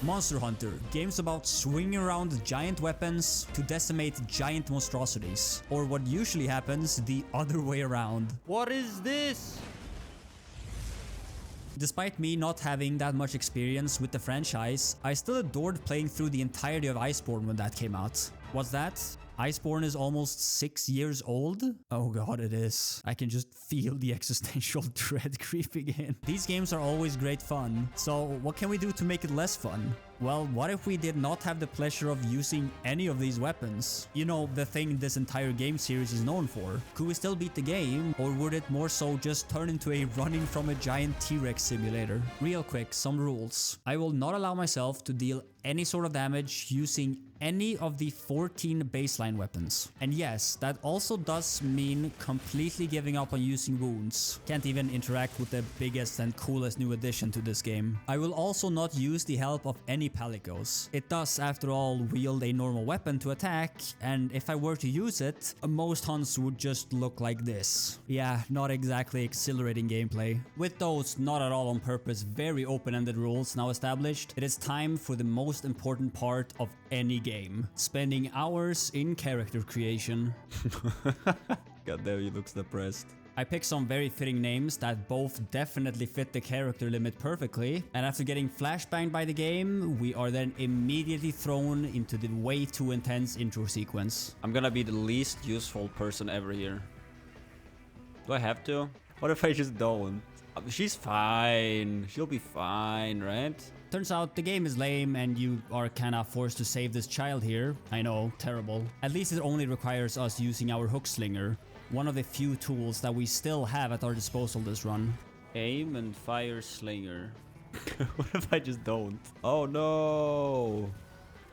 Monster Hunter, games about swinging around giant weapons to decimate giant monstrosities. Or what usually happens, the other way around. What is this? Despite me not having that much experience with the franchise, I still adored playing through the entirety of Iceborne when that came out. What's that? Iceborne is almost 6 years old? Oh god, it is. I can just feel the existential dread creeping in. These games are always great fun, so what can we do to make it less fun? Well, what if we did not have the pleasure of using any of these weapons? You know, the thing this entire game series is known for. Could we still beat the game, or would it more so just turn into a running from a giant T-Rex simulator? Real quick, some rules. I will not allow myself to deal any sort of damage using any of the 14 baseline weapons. And yes, that also does mean completely giving up on using wounds. Can't even interact with the biggest and coolest new addition to this game. I will also not use the help of any palicos. It does, after all, wield a normal weapon to attack, and if I were to use it, most hunts would just look like this. Yeah, not exactly exhilarating gameplay. With those not at all on purpose very open-ended rules now established, it is time for the most important part of any game. Spending hours in character creation. God damn, he looks depressed. I picked some very fitting names that both definitely fit the character limit perfectly, and after getting flashbanged by the game, we are then immediately thrown into the way too intense intro sequence. I'm gonna be the least useful person ever here. Do I have to? What if I just don't? She's fine. She'll be fine, right? Turns out the game is lame and you are kinda forced to save this child here. I know, terrible. At least it only requires us using our hook slinger, one of the few tools that we still have at our disposal this run. Aim and fire slinger. What if I just don't? Oh no!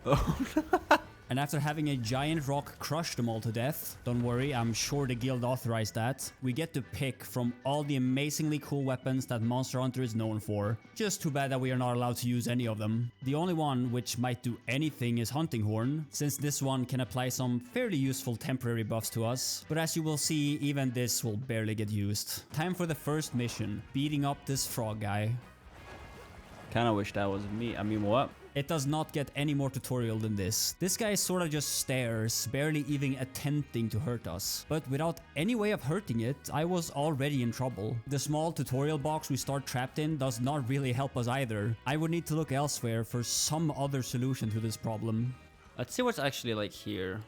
Oh no! And after having a giant rock crush them all to death, don't worry, I'm sure the guild authorized that, we get to pick from all the amazingly cool weapons that Monster Hunter is known for. Just too bad that we are not allowed to use any of them. The only one which might do anything is Hunting Horn, since this one can apply some fairly useful temporary buffs to us. But as you will see, even this will barely get used. Time for the first mission, beating up this frog guy. Kinda wish that was me. I mean, what? It does not get any more tutorial than this. This guy sorta just stares, barely even attempting to hurt us. But without any way of hurting it, I was already in trouble. The small tutorial box we start trapped in does not really help us either. I would need to look elsewhere for some other solution to this problem. Let's see what's actually like here.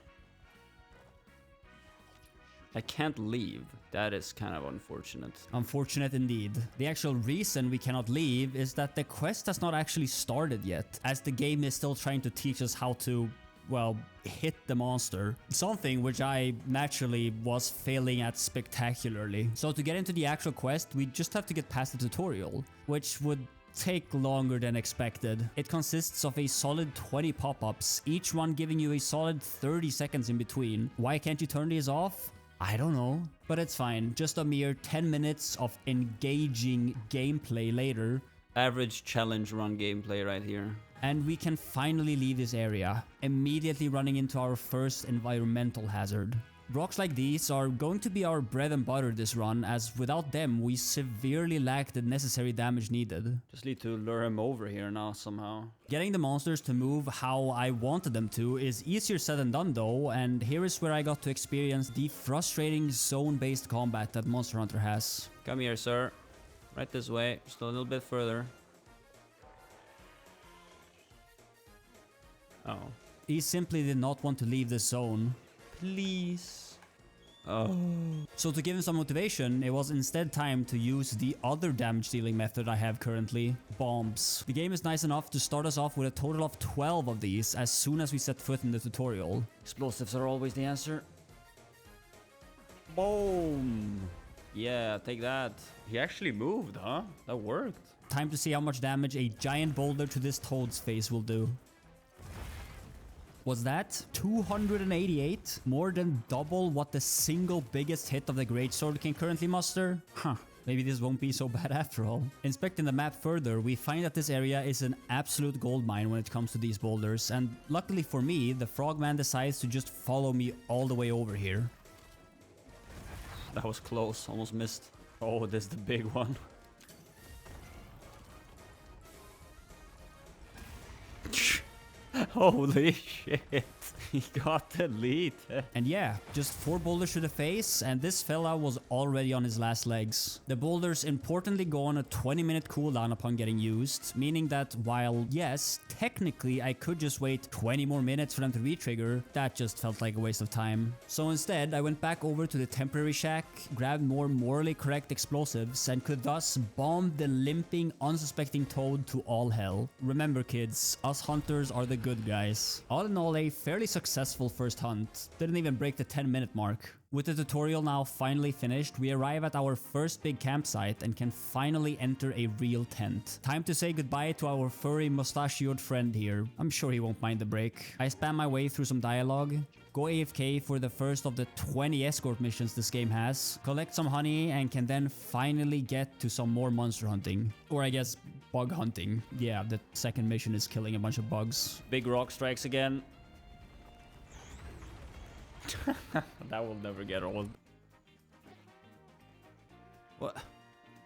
I can't leave. That is kind of unfortunate. Unfortunate indeed. The actual reason we cannot leave is that the quest has not actually started yet, as the game is still trying to teach us how to, well, hit the monster. Something which I naturally was failing at spectacularly. So to get into the actual quest, we just have to get past the tutorial, which would take longer than expected. It consists of a solid 20 pop-ups, each one giving you a solid 30 seconds in between. Why can't you turn these off? I don't know, but it's fine. Just a mere 10 minutes of engaging gameplay later. Average challenge run gameplay right here. And we can finally leave this area, immediately running into our first environmental hazard. Rocks like these are going to be our bread and butter this run, as without them we severely lack the necessary damage needed. Just need to lure him over here now somehow. Getting the monsters to move how I wanted them to is easier said than done though, and here is where I got to experience the frustrating zone-based combat that Monster Hunter has. Come here, sir. Right this way, just a little bit further. Oh. He simply did not want to leave this zone. Please. Oh. So to give him some motivation, it was instead time to use the other damage dealing method I have currently, bombs. The game is nice enough to start us off with a total of 12 of these as soon as we set foot in the tutorial. Explosives are always the answer. Boom. Yeah, take that. He actually moved, huh? That worked. Time to see how much damage a giant boulder to this toad's face will do. Was that 288? More than double what the single biggest hit of the greatsword can currently muster? Huh. Maybe this won't be so bad after all. Inspecting the map further, we find that this area is an absolute goldmine when it comes to these boulders, and luckily for me, the frogman decides to just follow me all the way over here. That was close, almost missed. Oh, this is the big one. Holy shit. He got deleted. And yeah, just 4 boulders to the face, and this fella was already on his last legs. The boulders importantly go on a 20-minute cooldown upon getting used, meaning that while, yes, technically I could just wait 20 more minutes for them to re-trigger, that just felt like a waste of time. So instead, I went back over to the temporary shack, grabbed more morally correct explosives, and could thus bomb the limping, unsuspecting Toad to all hell. Remember kids, us hunters are the good guys. All in all, a fairly successful first hunt. Didn't even break the 10-minute mark. With the tutorial now finally finished, we arrive at our first big campsite and can finally enter a real tent. Time to say goodbye to our furry mustachioed friend here. I'm sure he won't mind the break. I spam my way through some dialogue, go AFK for the first of the 20 escort missions this game has, collect some honey, and can then finally get to some more monster hunting. Or I guess bug hunting. Yeah, the second mission is killing a bunch of bugs. Big rock strikes again. That will never get old. What? What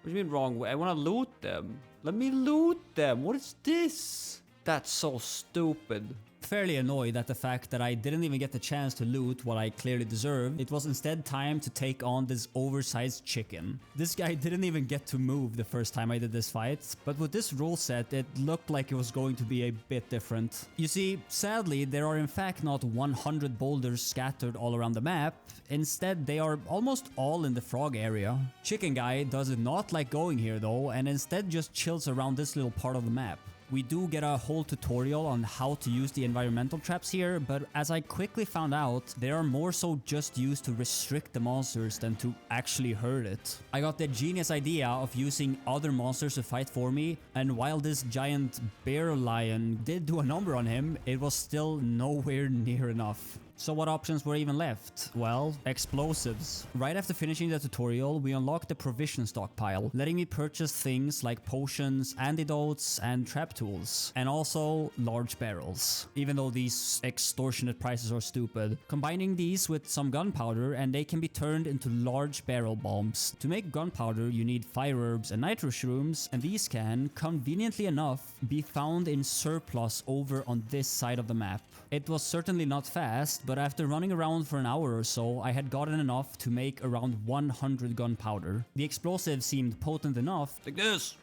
do you mean wrong way? I want to loot them. Let me loot them. What is this? That's so stupid. Fairly annoyed at the fact that I didn't even get the chance to loot what I clearly deserved. It was instead time to take on this oversized chicken. This guy didn't even get to move the first time I did this fight, but with this rule set, it looked like it was going to be a bit different. You see, sadly, there are in fact not 100 boulders scattered all around the map. Instead, they are almost all in the frog area. Chicken guy does not like going here though, and instead just chills around this little part of the map. We do get a whole tutorial on how to use the environmental traps here, but as I quickly found out, they are more so just used to restrict the monsters than to actually hurt it. I got the genius idea of using other monsters to fight for me, and while this giant bear lion did do a number on him, it was still nowhere near enough. So what options were even left? Well, explosives. Right after finishing the tutorial, we unlocked the provision stockpile, letting me purchase things like potions, antidotes, and trap tools, and also large barrels, even though these extortionate prices are stupid. Combining these with some gunpowder, and they can be turned into large barrel bombs. To make gunpowder, you need fire herbs and nitro shrooms, and these can, conveniently enough, be found in surplus over on this side of the map. It was certainly not fast, but after running around for an hour or so, I had gotten enough to make around 100 gunpowder. The explosive seemed potent enough, Like this.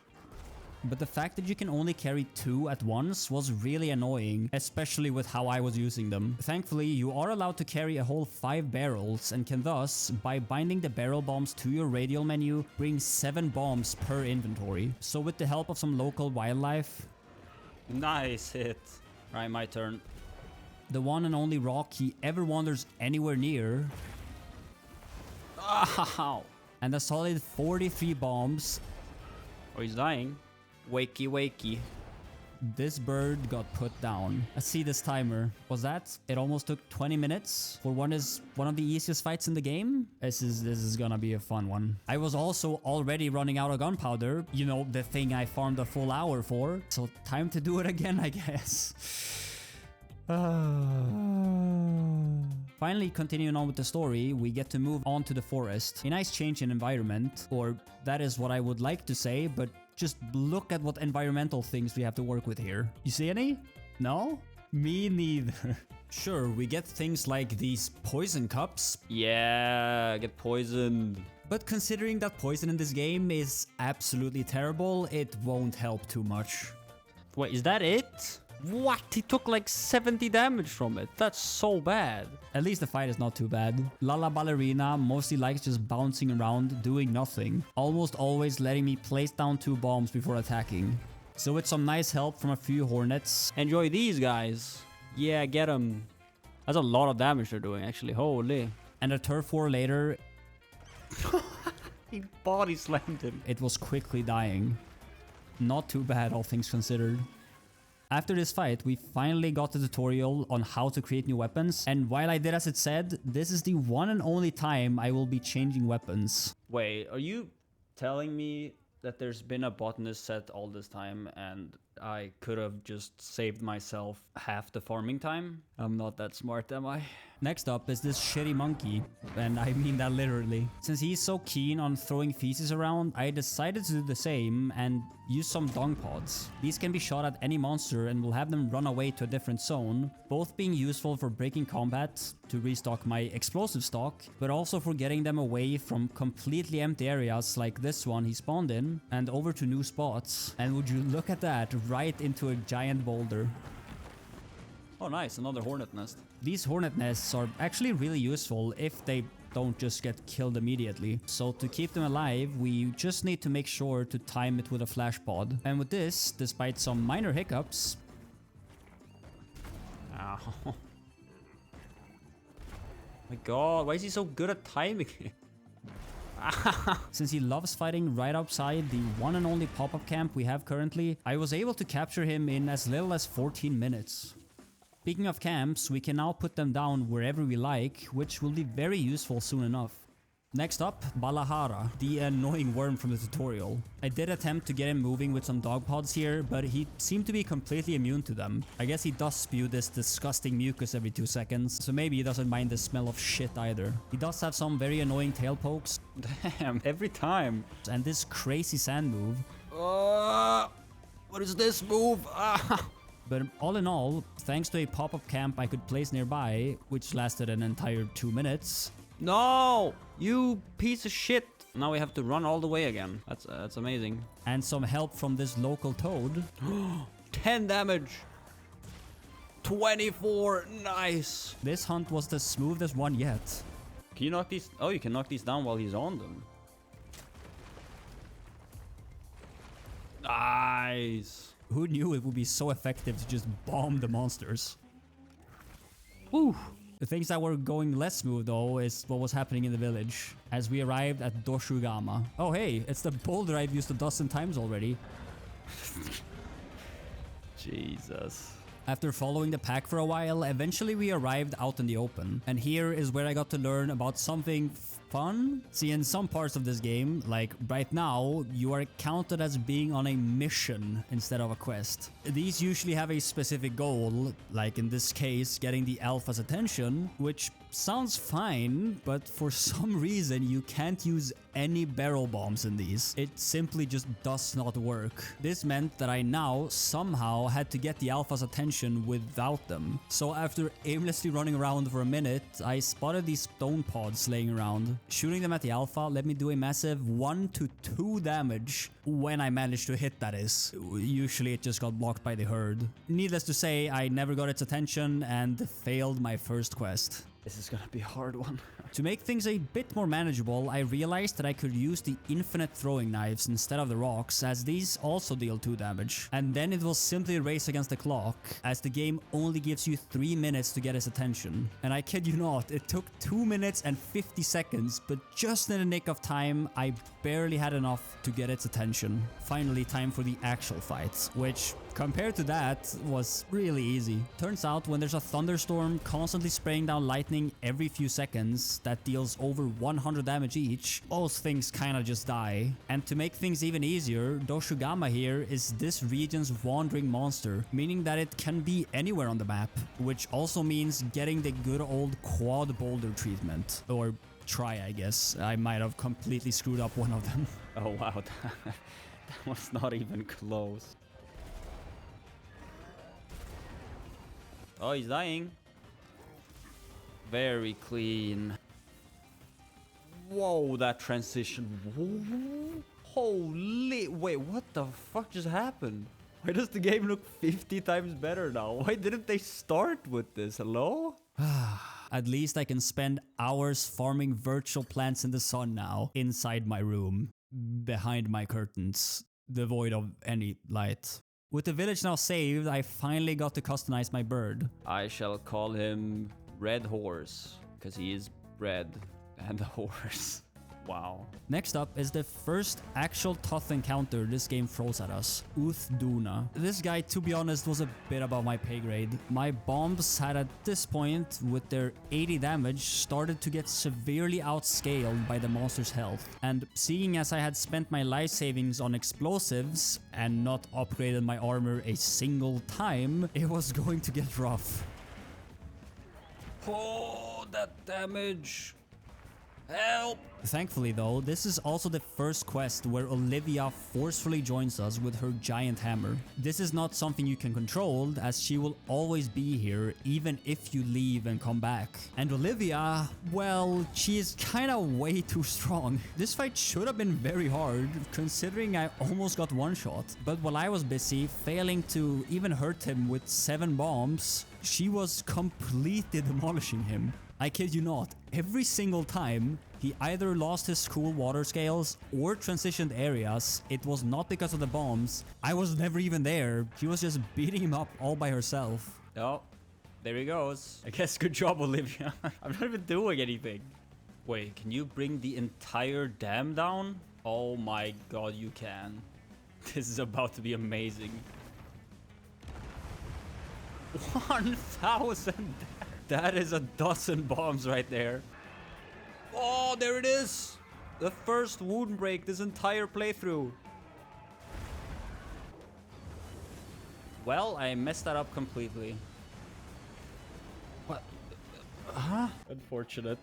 but the fact that you can only carry 2 at once was really annoying, especially with how I was using them. Thankfully, you are allowed to carry a whole 5 barrels and can thus, by binding the barrel bombs to your radial menu, bring 7 bombs per inventory. So with the help of some local wildlife, Nice hit. Right, my turn. the one and only rock he ever wanders anywhere near, Ow. and a solid 43 bombs, Oh, he's dying. Wakey, wakey. this bird got put down. Let's see this timer. Was that? It almost took 20 minutes for one of the easiest fights in the game. This is gonna be a fun one. I was also already running out of gunpowder. You know, the thing I farmed a full hour for. So time to do it again, I guess. Finally, continuing on with the story, we get to move on to the forest. A nice change in environment, or that is what I would like to say, but just look at what environmental things we have to work with here. You see any? No? Me neither. Sure, we get things like these poison cups, Yeah, get poisoned. but considering that poison in this game is absolutely terrible, it won't help too much. Wait, is that it? What? He took like 70 damage from it. That's so bad. At least the fight is not too bad. Lala Ballerina mostly likes just bouncing around, doing nothing, almost always letting me place down 2 bombs before attacking. So with some nice help from a few hornets, Enjoy these guys. Yeah, get them. That's a lot of damage they're doing, actually. Holy. and a turf war later, He body slammed him. it was quickly dying. Not too bad, all things considered. After this fight, we finally got the tutorial on how to create new weapons, and while I did as it said, this is the one and only time I will be changing weapons. Wait, are you telling me that there's been a botanist set all this time and I could have just saved myself half the farming time? I'm not that smart, am I? Next up is this shitty monkey, and I mean that literally. Since he's so keen on throwing feces around, I decided to do the same and use some Donk pods. These can be shot at any monster and will have them run away to a different zone, both being useful for breaking combat to restock my explosive stock, but also for getting them away from completely empty areas like this one he spawned in and over to new spots. And would you look at that, right into a giant boulder. Oh nice, another hornet nest. These hornet nests are actually really useful if they don't just get killed immediately. So to keep them alive, we just need to make sure to time it with a flash pod. And with this, despite some minor hiccups... Ow. My god, why is he so good at timing it? Since he loves fighting right outside the one and only pop-up camp we have currently, I was able to capture him in as little as 14 minutes. Speaking of camps, we can now put them down wherever we like, which will be very useful soon enough. Next up, Balahara, the annoying worm from the tutorial. I did attempt to get him moving with some dog pods here, but he seemed to be completely immune to them. I guess he does spew this disgusting mucus every 2 seconds, so maybe he doesn't mind the smell of shit either. He does have some very annoying tail pokes. Damn, every time. And this crazy sand move. What is this move? But all in all, thanks to a pop-up camp I could place nearby, which lasted an entire 2 minutes. No! You piece of shit! Now we have to run all the way again. That's amazing. And some help from this local toad. 10 damage! 24! Nice! This hunt was the smoothest one yet. Can you knock these? Oh, you can knock these down while he's on them. Nice! Who knew it would be so effective to just bomb the monsters? Woo! The things that were going less smooth though is what was happening in the village as we arrived at Doshugama. Oh hey, it's the boulder I've used a dozen times already. Jesus. After following the pack for a while, eventually we arrived out in the open. And here is where I got to learn about something fun. See, in some parts of this game, like right now, you are counted as being on a mission instead of a quest. These usually have a specific goal, like in this case, getting the alpha's attention, which sounds fine, but for some reason you can't use any barrel bombs in these. It simply just does not work. This meant that I now somehow had to get the alpha's attention without them. So after aimlessly running around for a minute, I spotted these stone pods laying around. Shooting them at the alpha let me do a massive 1 to 2 damage when I managed to hit, that is. Usually it just got blocked by the herd. Needless to say, I never got its attention and failed my first quest. This is gonna be a hard one. To make things a bit more manageable, I realized that I could use the infinite throwing knives instead of the rocks, as these also deal 2 damage. And then it will simply race against the clock, as the game only gives you 3 minutes to get its attention. And I kid you not, it took 2 minutes and 50 seconds, but just in the nick of time, I barely had enough to get its attention. Finally, time for the actual fight, which, compared to that, was really easy. Turns out when there's a thunderstorm constantly spraying down lightning every few seconds that deals over 100 damage each, those things kinda just die. And to make things even easier, Doshugama here is this region's wandering monster, meaning that it can be anywhere on the map, which also means getting the good old quad boulder treatment. Or try, I guess. I might have completely screwed up one of them. Oh wow, that was not even close. Oh, he's dying. Very clean. Whoa, that transition. Whoa. Holy... Wait, what the fuck just happened? Why does the game look 50 times better now? Why didn't they start with this? Hello? At least I can spend hours farming virtual plants in the sun now, inside my room, behind my curtains, devoid of any light. With the village now saved, I finally got to customize my bird. I shall call him Red Horse, because he is red and a horse. Wow. Next up is the first actual tough encounter this game throws at us, Uthduna. This guy, to be honest, was a bit above my pay grade. My bombs had at this point, with their 80 damage, started to get severely outscaled by the monster's health. And seeing as I had spent my life savings on explosives and not upgraded my armor a single time, it was going to get rough. Oh, that damage. Help! Thankfully though, this is also the first quest where Olivia forcefully joins us with her giant hammer. This is not something you can control, as she will always be here even if you leave and come back. And Olivia, well, she is kinda way too strong. This fight should have been very hard, considering I almost got one shot. But while I was busy failing to even hurt him with 7 bombs, she was completely demolishing him. I kid you not, every single time he either lost his cool water scales or transitioned areas, it was not because of the bombs. I was never even there. She was just beating him up all by herself. Oh, there he goes. I guess good job, Olivia. I'm not even doing anything. Wait, can you bring the entire dam down? Oh my god, you can. This is about to be amazing. 1,000! That is a dozen bombs right there. Oh, there it is! The first wound break this entire playthrough. Well, I messed that up completely. What? Huh? Unfortunate.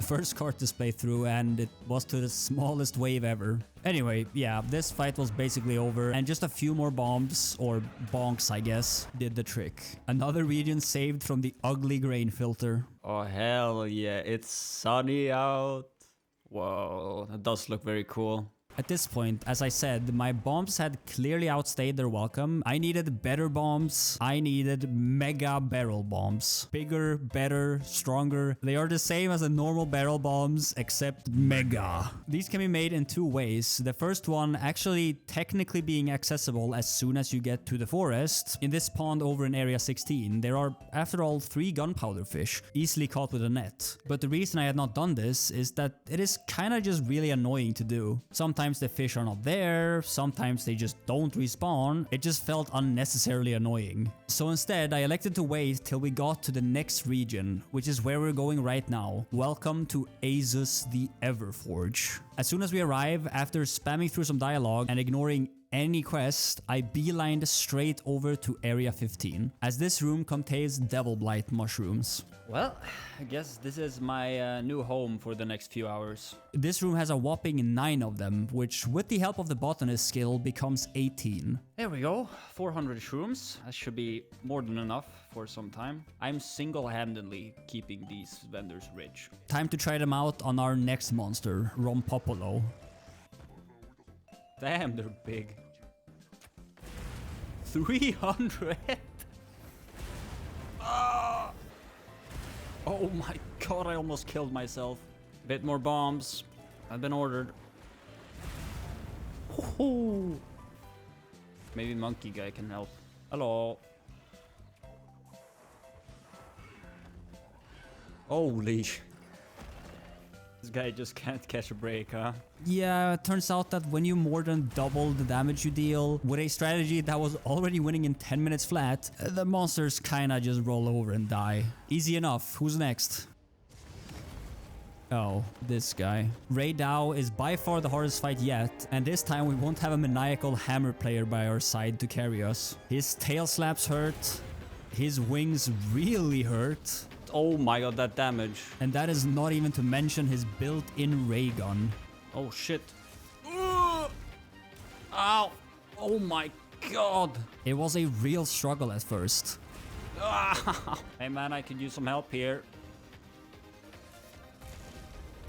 First card to play through, and it was to the smallest wave ever. Anyway, yeah, this fight was basically over, and just a few more bombs, or bonks I guess, did the trick. Another region saved from the ugly grain filter. Oh hell yeah, it's sunny out. Whoa, that does look very cool. At this point, as I said, my bombs had clearly outstayed their welcome. I needed better bombs. I needed mega barrel bombs. Bigger, better, stronger. They are the same as the normal barrel bombs, except mega. These can be made in 2 ways. The first one actually technically being accessible as soon as you get to the forest. In this pond over in area 16, there are, after all, 3 gunpowder fish, easily caught with a net. But the reason I had not done this is that it is kinda just really annoying to do. Sometimes the fish are not there, sometimes they just don't respawn. It just felt unnecessarily annoying. So instead, I elected to wait till we got to the next region, which is where we're going right now. Welcome to Azus the Everforge. As soon as we arrive, after spamming through some dialogue and ignoring any quest, I beelined straight over to Area 15, as this room contains Devil Blight mushrooms. Well, I guess this is my new home for the next few hours. This room has a whopping 9 of them, which with the help of the botanist skill becomes 18. There we go, 400 shrooms. That should be more than enough for some time. I'm single-handedly keeping these vendors rich. Time to try them out on our next monster, Rompopolo. Damn, they're big. 300? Ah! Oh my god, I almost killed myself. Bit more bombs. I've been ordered. Ooh. Maybe monkey guy can help. Hello. Holy sh... This guy just can't catch a break, huh? Yeah, it turns out that when you more than double the damage you deal with a strategy that was already winning in 10 minutes flat, the monsters kinda just roll over and die. Easy enough. Who's next? Oh, this guy. Ray Dao is by far the hardest fight yet, and this time we won't have a maniacal hammer player by our side to carry us. His tail slaps hurt. His wings really hurt. Oh my god, that damage. And that is not even to mention his built-in ray gun. Oh shit. Ow! Oh my god. It was a real struggle at first. Hey man, I could use some help here.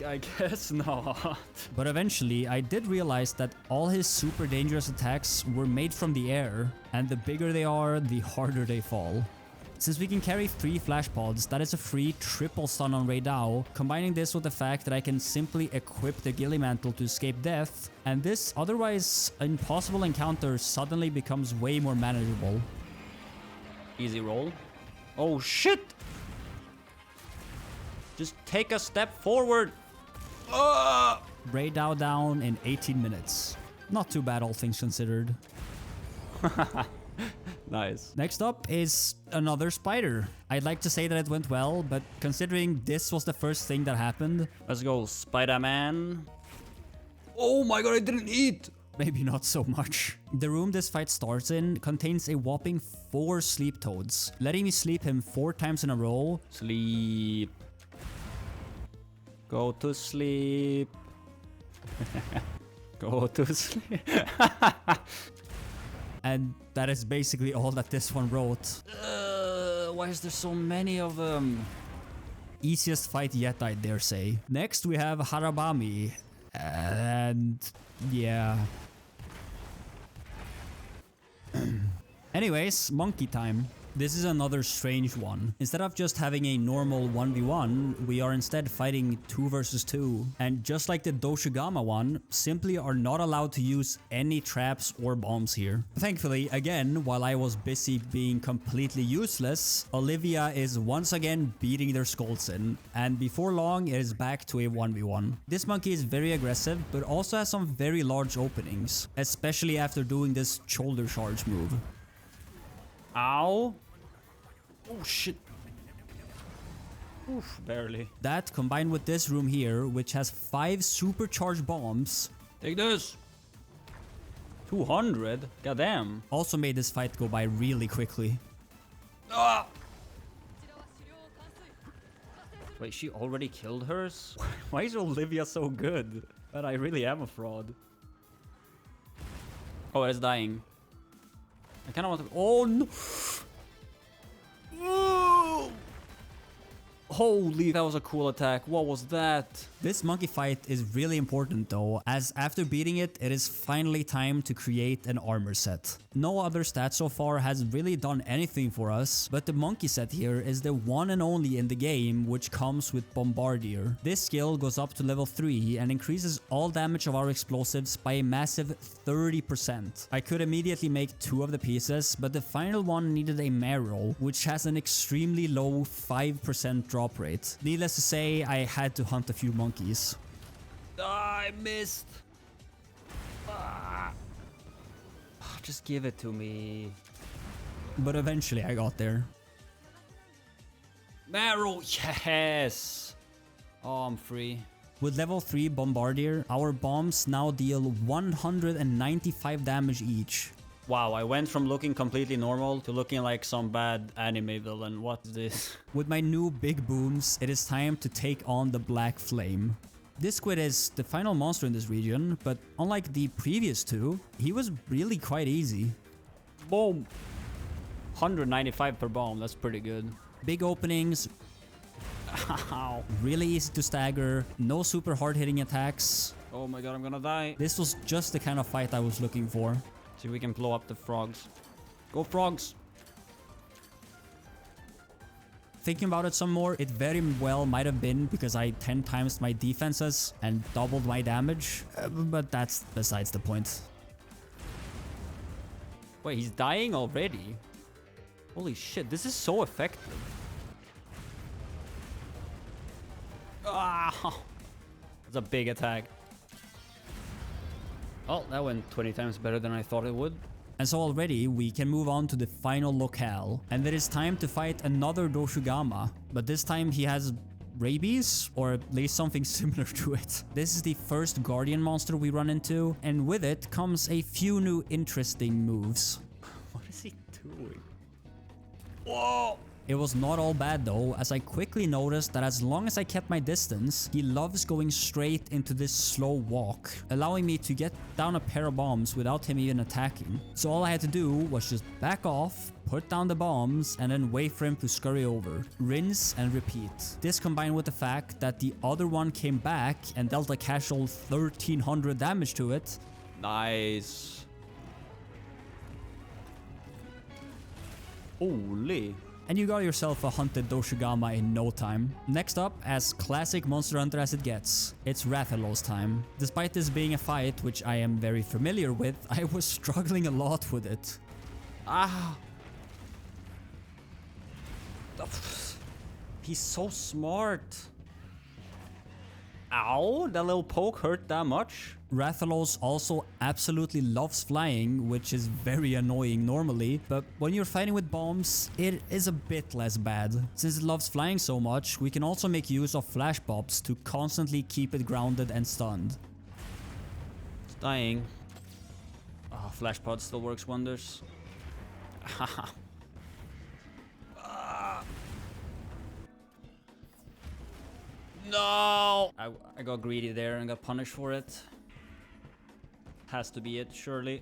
I guess not. But eventually, I did realize that all his super dangerous attacks were made from the air, and the bigger they are, the harder they fall. Since we can carry 3 flash pods, that is a free triple stun on Ray Dao, combining this with the fact that I can simply equip the Ghillie Mantle to escape death, and this otherwise impossible encounter suddenly becomes way more manageable. Easy roll. Oh shit! Just take a step forward! Ray Dao down in 18 minutes. Not too bad all things considered. Nice. Next up is another spider. I'd like to say that it went well, but considering this was the first thing that happened... Let's go, Spider-Man. Oh my god, I didn't eat! maybe not so much. The room this fight starts in contains a whopping 4 sleep toads, letting me sleep him 4 times in a row. Sleep. Go to sleep. Go to sleep. And that is basically all that this one wrote. Why is there so many of them? Easiest fight yet, I dare say. Next we have Harabami. And yeah. Anyways, monkey time. This is another strange one. Instead of just having a normal 1v1, we are instead fighting 2 versus 2. And just like the Doshigama one, simply are not allowed to use any traps or bombs here. Thankfully, again, while I was busy being completely useless, Olivia is once again beating their skulls in. And before long, it is back to a 1v1. This monkey is very aggressive, but also has some very large openings, especially after doing this shoulder charge move. Ow. Oh shit. Oof, barely. That combined with this room here, which has 5 supercharged bombs. Take this. 200? Goddamn. Also made this fight go by really quickly. Ah! Wait, she already killed hers? Why is Olivia so good? But I really am a fraud. Oh, it's dying. I kind of want to... Oh, no! Ooh! Holy, that was a cool attack. What was that? This monkey fight is really important though, as after beating it, it is finally time to create an armor set. No other stat so far has really done anything for us, but the monkey set here is the one and only in the game which comes with Bombardier. This skill goes up to level 3 and increases all damage of our explosives by a massive 30%. I could immediately make 2 of the pieces, but the final one needed a marrow, which has an extremely low 5% drop rate. Needless to say, I had to hunt a few monkeys. I missed. Ah. Just give it to me. But eventually I got there. Marrow, yes. Oh, I'm free. With level 3 Bombardier, our bombs now deal 195 damage each. Wow, I went from looking completely normal to looking like some bad anime villain. What is this? With my new big booms, it is time to take on the Black Flame. This squid is the final monster in this region, but unlike the previous 2, he was really quite easy. Boom! 195 per bomb, that's pretty good. Big openings, Ow. really easy to stagger, no super hard hitting attacks. Oh my god, I'm gonna die. This was just the kind of fight I was looking for. See if we can blow up the frogs. Go frogs! Thinking about it some more, it very well might have been because I 10 times my defenses and doubled my damage, but that's besides the point. Wait, he's dying already? Holy shit, this is so effective. Ah! That's a big attack. Oh, that went 20 times better than I thought it would. And so already we can move on to the final locale, and it is time to fight another Doshigama, but this time he has rabies, or at least something similar to it. This is the first guardian monster we run into, and with it comes a few new interesting moves. What is he doing? Whoa! It was not all bad though, as I quickly noticed that as long as I kept my distance, he loves going straight into this slow walk, allowing me to get down a pair of bombs without him even attacking. So all I had to do was just back off, put down the bombs, and then wait for him to scurry over. Rinse and repeat. This combined with the fact that the other one came back and dealt a casual 1300 damage to it. Nice. Holy. And you got yourself a hunted Doshigama in no time. Next up, as classic Monster Hunter as it gets, it's Rathalos time. Despite this being a fight which I am very familiar with, I was struggling a lot with it. Ah! He's so smart. Ow, that little poke hurt that much? Rathalos also absolutely loves flying, which is very annoying normally, but when you're fighting with bombs, it is a bit less bad. Since it loves flying so much, we can also make use of flash bombs to constantly keep it grounded and stunned. It's dying. Flash pod still works wonders. No! I got greedy there and got punished for it. Has to be it, surely.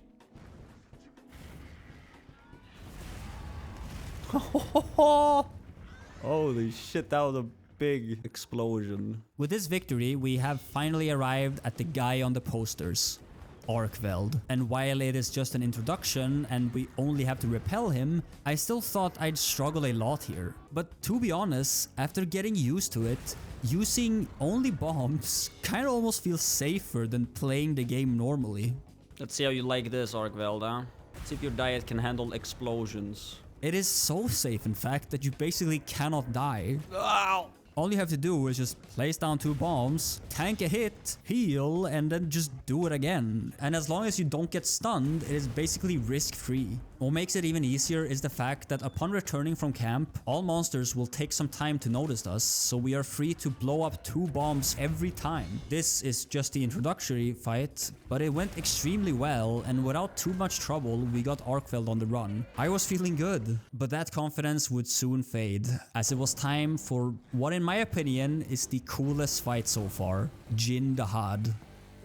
Holy shit, that was a big explosion. With this victory, we have finally arrived at the guy on the posters, Arkveld. And while it is just an introduction and we only have to repel him, I still thought I'd struggle a lot here. But to be honest, after getting used to it, using only bombs kinda almost feels safer than playing the game normally. Let's see how you like this, Arkveld, huh? Let's see if your diet can handle explosions. It is so safe, in fact, that you basically cannot die. Ow! All you have to do is just place down 2 bombs, tank a hit, heal, and then just do it again. And as long as you don't get stunned, it is basically risk-free. What makes it even easier is the fact that upon returning from camp, all monsters will take some time to notice us, so we are free to blow up 2 bombs every time. This is just the introductory fight, but it went extremely well, and without too much trouble, we got Arkveld on the run. I was feeling good, but that confidence would soon fade, as it was time for what in my opinion is the coolest fight so far, Jin Dahad.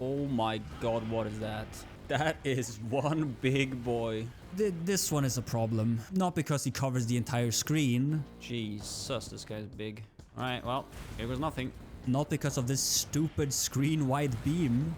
Oh my god, what is that? That is one big boy. This one is a problem. Not because he covers the entire screen. Jesus, this guy's big. Alright, well, here goes nothing. Not because of this stupid screen-wide beam.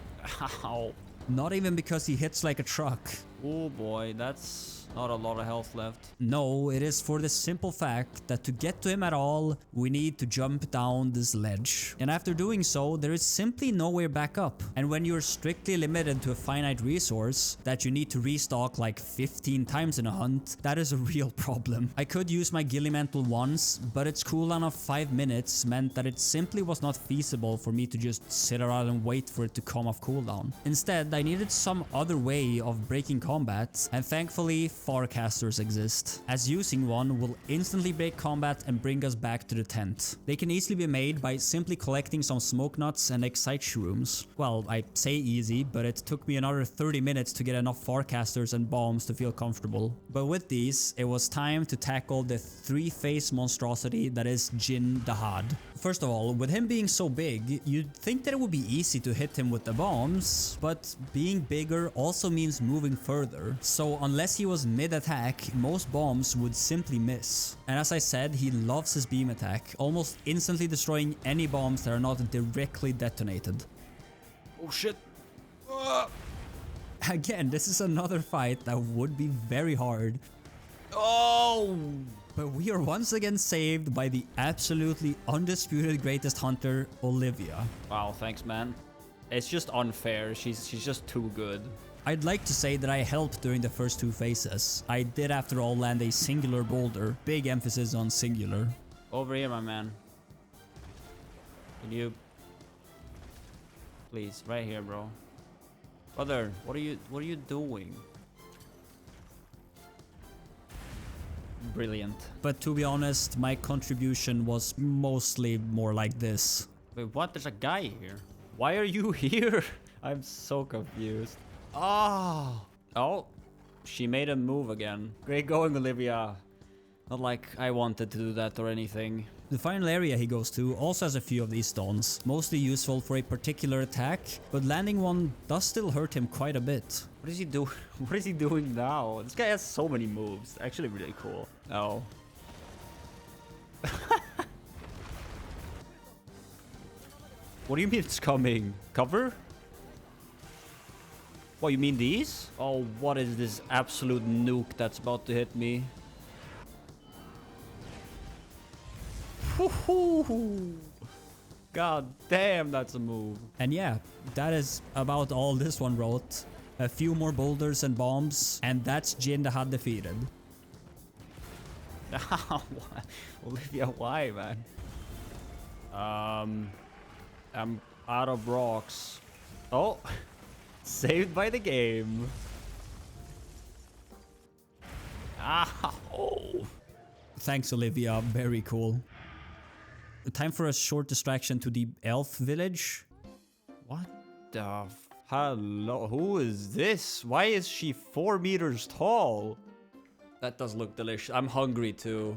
Ow. Not even because he hits like a truck. Oh boy, that's not a lot of health left. No, it is for the simple fact that to get to him at all, we need to jump down this ledge. And after doing so, there is simply nowhere back up. And when you're strictly limited to a finite resource that you need to restock like 15 times in a hunt, that is a real problem. I could use my Gillimantle once, but its cooldown of 5 minutes meant that it simply was not feasible for me to just sit around and wait for it to come off cooldown. Instead, I needed some other way of breaking combat, and thankfully, Farcasters exist, as using one will instantly break combat and bring us back to the tent. They can easily be made by simply collecting some smoke nuts and excite shrooms. Well, I say easy, but it took me another 30 minutes to get enough Farcasters and bombs to feel comfortable. But with these, it was time to tackle the 3-face monstrosity that is Jin Dahad. First of all, with him being so big, you'd think that it would be easy to hit him with the bombs, but being bigger also means moving further. So unless he was mid-attack, most bombs would simply miss. And as I said, he loves his beam attack, almost instantly destroying any bombs that are not directly detonated. Oh shit. Again, this is another fight that would be very hard. Oh! But we are once again saved by the absolutely undisputed greatest hunter, Olivia. Wow, thanks man. It's just unfair, she's just too good. I'd like to say that I helped during the first 2 phases. I did after all land a singular boulder, big emphasis on singular. Over here, my man. Can you... Please, right here, bro. Brother, what are you doing? Brilliant. But to be honest, my contribution was mostly more like this. Wait, what? There's a guy here. Why are you here? I'm so confused. Oh. Oh. She made a move again. Great going, Olivia. Not like I wanted to do that or anything. The final area he goes to also has a few of these stones, mostly useful for a particular attack, but landing one does still hurt him quite a bit. What is he doing? What is he doing now? This guy has so many moves. Actually really cool. Oh. What do you mean it's coming? Cover? What, you mean these? Oh, what is this absolute nuke that's about to hit me? God damn, that's a move. And yeah, that is about all this one wrote. A few more boulders and bombs, and that's Jin Dahad defeated. Olivia, why, man? I'm out of rocks. Oh, saved by the game. Oh. Thanks, Olivia. Very cool. Time for a short distraction to the elf village. What the... Hello, who is this? Why is she 4 meters tall? That does look delicious. I'm hungry too.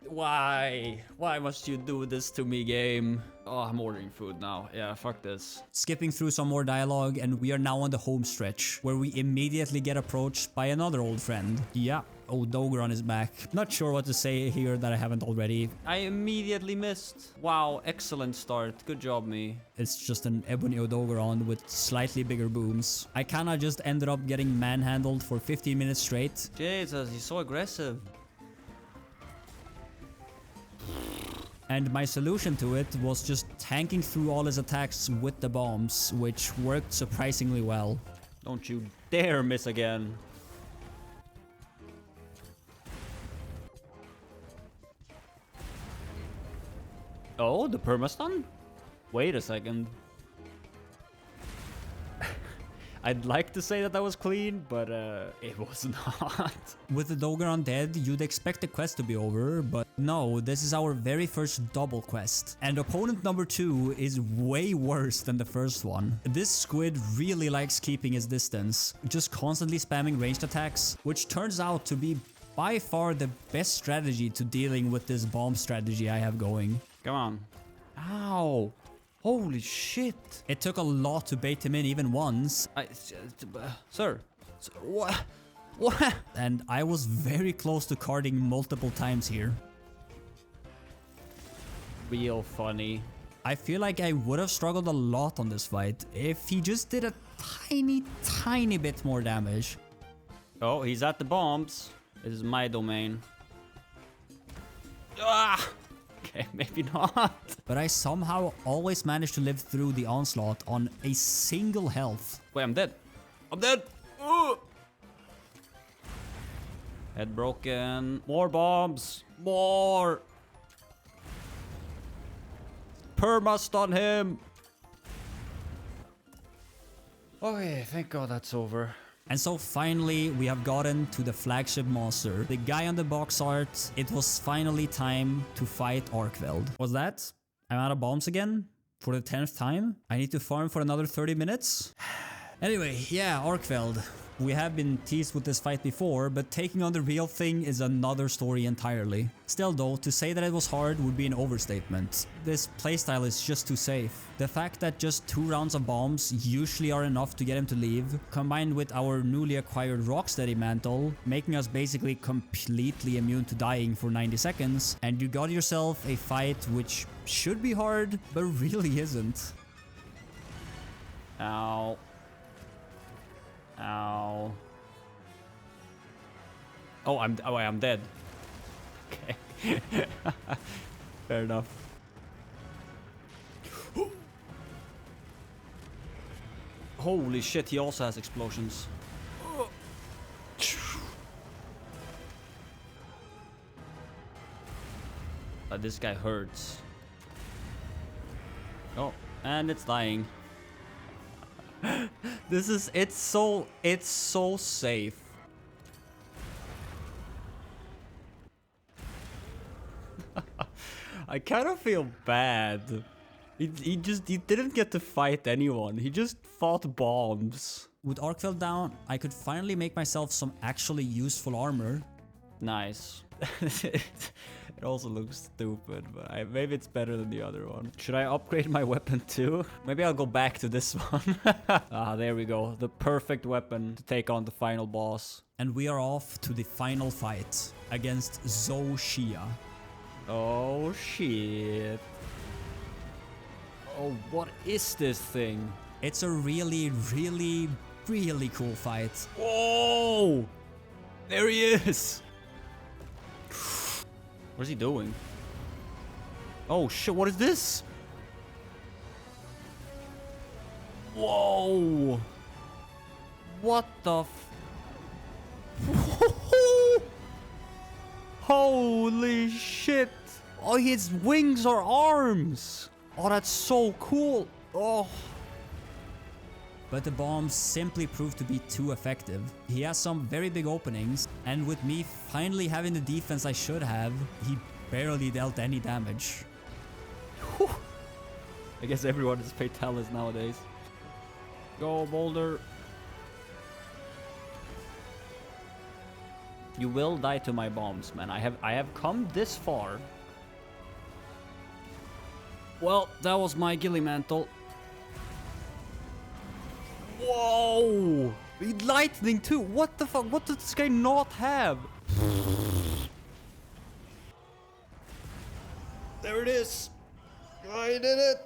Why? Why must you do this to me, game? Oh, I'm ordering food now. Yeah, fuck this. Skipping through some more dialogue, and we are now on the home stretch, where we immediately get approached by another old friend. Yeah, Odogaron is back. Not sure what to say here that I haven't already. I immediately missed. Wow, excellent start. Good job, me. It's just an ebony Odogaron with slightly bigger booms. I kinda just ended up getting manhandled for 15 minutes straight. Jesus, he's so aggressive. And my solution to it was just tanking through all his attacks with the bombs, which worked surprisingly well. Don't you dare miss again. Oh, the permastun? Wait a second. I'd like to say that that was clean, but it was not. With the Dogaron dead, you'd expect the quest to be over, but no, this is our very first double quest. And opponent number 2 is way worse than the first one. This squid really likes keeping his distance, just constantly spamming ranged attacks, which turns out to be by far the best strategy to dealing with this bomb strategy I have going. Come on. Ow. Holy shit. It took a lot to bait him in even once. Sir, what? What? And I was very close to carding multiple times here. Real funny. I feel like I would have struggled a lot on this fight if he just did a tiny bit more damage. Oh, he's at the bombs. This is my domain. Ah! Okay, maybe not. But I somehow always managed to live through the onslaught on a single health. Wait, I'm dead. I'm dead. Ooh. Head broken. More bombs. More. Permastun him. Okay, thank God that's over. And so finally, we have gotten to the flagship monster. The guy on the box art. It was finally time to fight Arkveld. What's that? I'm out of bombs again? For the 10th time? I need to farm for another 30 minutes? Anyway, yeah, Arkveld. We have been teased with this fight before, but taking on the real thing is another story entirely. Still though, to say that it was hard would be an overstatement. This playstyle is just too safe. The fact that just 2 rounds of bombs usually are enough to get him to leave, combined with our newly acquired Rocksteady mantle, making us basically completely immune to dying for 90 seconds, and you got yourself a fight which should be hard, but really isn't. Ow. Ow. Oh, I'm dead. Okay. Fair enough. Holy shit, he also has explosions. This guy hurts. Oh, and it's dying. It's so safe. I kind of feel bad. He didn't get to fight anyone. He just fought bombs. With Arkveld down, I could finally make myself some actually useful armor. Nice. It also looks stupid, but maybe it's better than the other one. Should I upgrade my weapon too? Maybe I'll go back to this one. Ah, there we go. The perfect weapon to take on the final boss. And we are off to the final fight against Zoshia. Oh shit. Oh, what is this thing? It's a really cool fight. Whoa! There he is! What is he doing? Oh shit, what is this? Whoa! What the Holy shit! Oh, his wings are arms! Oh, that's so cool! Oh. But the bombs simply proved to be too effective. He has some very big openings, and with me finally having the defense I should have, he barely dealt any damage. Whew. I guess everyone is Fatalis nowadays. Go, Boulder. You will die to my bombs, man. I have come this far. Well, that was my ghillie mantle. Whoa! Lightning too. What the fuck? What does this guy not have? There it is. I did it.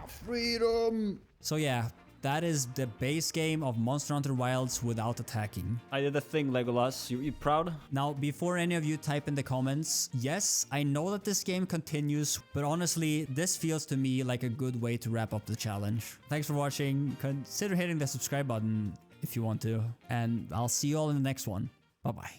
Freedom. So yeah, that is the base game of Monster Hunter Wilds without attacking. I did a thing, Legolas. You proud? Now, before any of you type in the comments, yes, I know that this game continues, but honestly, this feels to me like a good way to wrap up the challenge. Thanks for watching. Consider hitting the subscribe button if you want to, and I'll see you all in the next one. Bye-bye.